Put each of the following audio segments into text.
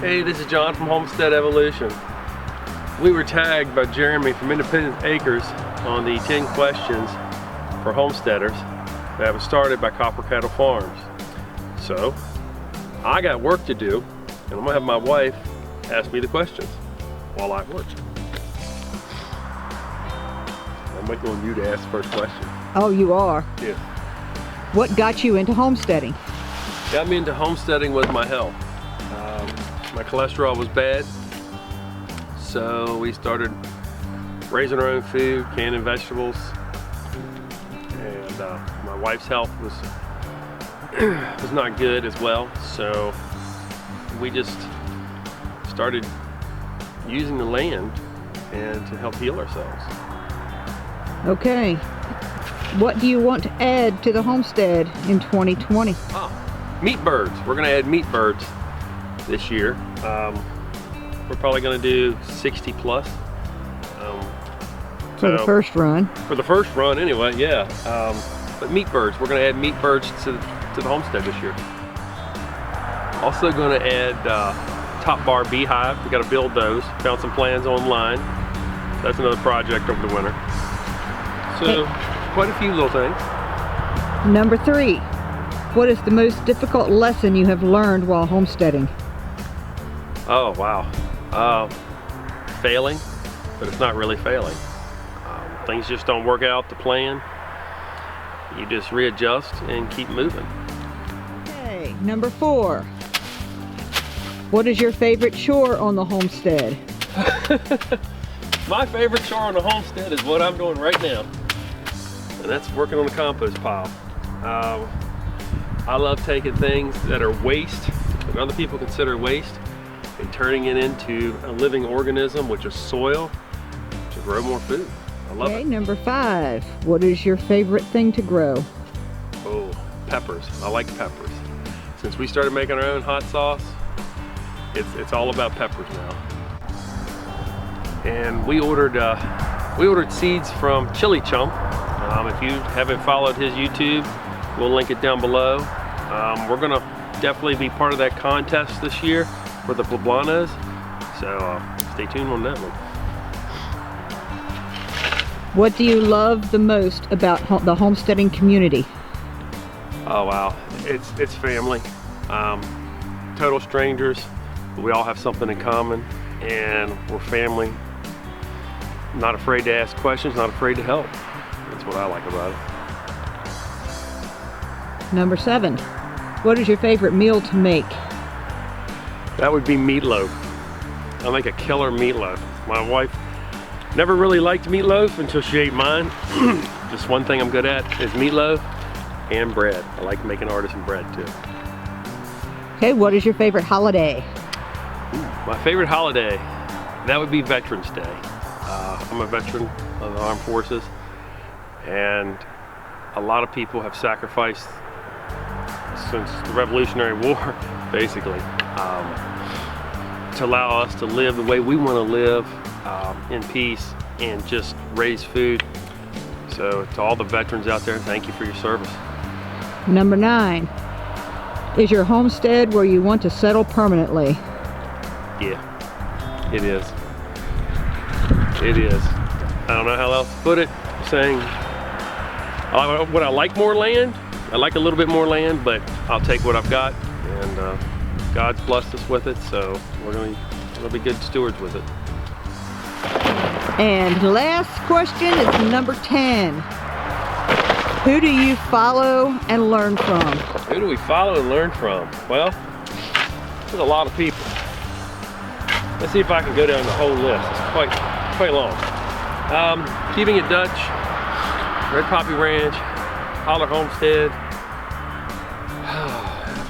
Hey, this is John from Homestead Evolution. We were tagged by Jeremy from Independent Acres on the 10 questions for homesteaders that was started by Copper Kettle Farms. So, I got work to do, and I'm gonna have my wife ask me the questions while I work. I'm waiting on you to ask the first question. Oh, you are? Yeah. What got you into homesteading? Got me into homesteading was my health. My cholesterol was bad, so we started raising our own food, canning vegetables, and my wife's health was not good as well, so we just started using the land and to help heal ourselves. Okay. What do you want to add to the homestead in 2020? Meat birds. We're going to add meat birds this year. We're probably going to do 60 plus. For the first run. For the first run anyway, yeah. But meat birds, we're going to add meat birds to the homestead this year. Also going to add top bar beehive. We got to build those. Found some plans online. That's another project over the winter. So quite a few little things. Number 3. What is the most difficult lesson you have learned while homesteading? Oh, wow. Failing, but it's not really failing. Things just don't work out to plan. You just readjust and keep moving. Okay, number 4. What is your favorite chore on the homestead? My favorite chore on the homestead is what I'm doing right now, and that's working on the compost pile. I love taking things that are waste, that other people consider waste, and turning it into a living organism, which is soil, to grow more food. I love it. Number 5. What is your favorite thing to grow? Oh, peppers. I like peppers. Since we started making our own hot sauce, it's all about peppers now. And we ordered seeds from Chili Chump. If you haven't followed his YouTube, we'll link it down below. We're gonna definitely be part of that contest this year for the poblanos, so stay tuned on that one. What do you love the most about the homesteading community? Oh wow, it's family. Total strangers, but we all have something in common, and we're family. Not afraid to ask questions, not afraid to help. That's what I like about it. Number 7. What is your favorite meal to make? That would be meatloaf. I make a killer meatloaf. My wife never really liked meatloaf until she ate mine. Just one thing I'm good at is meatloaf and bread. I like making artisan bread too. Okay, what is your favorite holiday? My favorite holiday, that would be Veterans Day. I'm a veteran of the armed forces, and a lot of people have sacrificed since the Revolutionary War, basically, to allow us to live the way we want to live, in peace and just raise food. So to all the veterans out there, thank you for your service. Number 9. Is your homestead where you want to settle permanently? Yeah, it is. It is. I don't know how else to put it. Saying, would I like more land? I like a little bit more land, but I'll take what I've got, and God's blessed us with it, so we're going to be good stewards with it. And last question is number 10. Who do you follow and learn from? Who do we follow and learn from? Well, there's a lot of people. Let's see if I can go down the whole list. It's quite long. Keeping It Dutch, Red Poppy Ranch, Holler Homestead,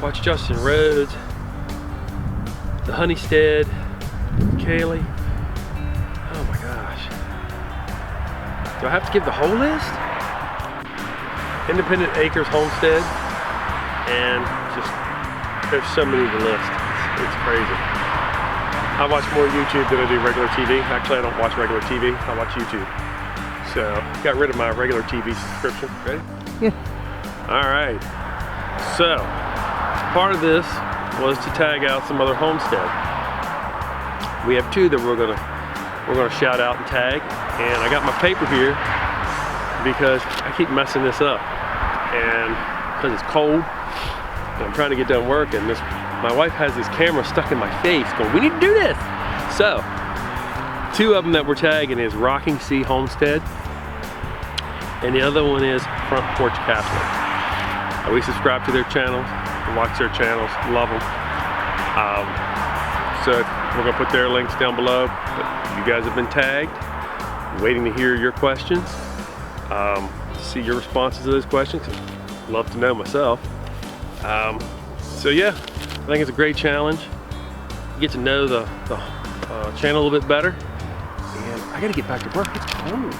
watch Justin Rhodes, the Honeystead, Kaylee. Oh my gosh. Do I have to give the whole list? Independent Acres Homestead, and just, there's so many to list. It's crazy. I watch more YouTube than I do regular TV. Actually, I don't watch regular TV, I watch YouTube. So, got rid of my regular TV subscription. Ready? Yeah. All right. So, part of this was to tag out some other homestead. we have 2 that we're gonna shout out and tag. And I got my paper here because I keep messing this up, and because it's cold and I'm trying to get done work, and my wife has this camera stuck in my face going, we need to do this. So 2 of them that we're tagging is Rocking Sea Homestead, and the other one is Front Porch Catholic. We subscribe to their channels, watch their channels, love them. So we're gonna put their links down below. But you guys have been tagged, waiting to hear your questions, see your responses to those questions. Love to know myself. So yeah, I think it's a great challenge. You get to know the channel a little bit better. And I gotta get back to work, it's cold.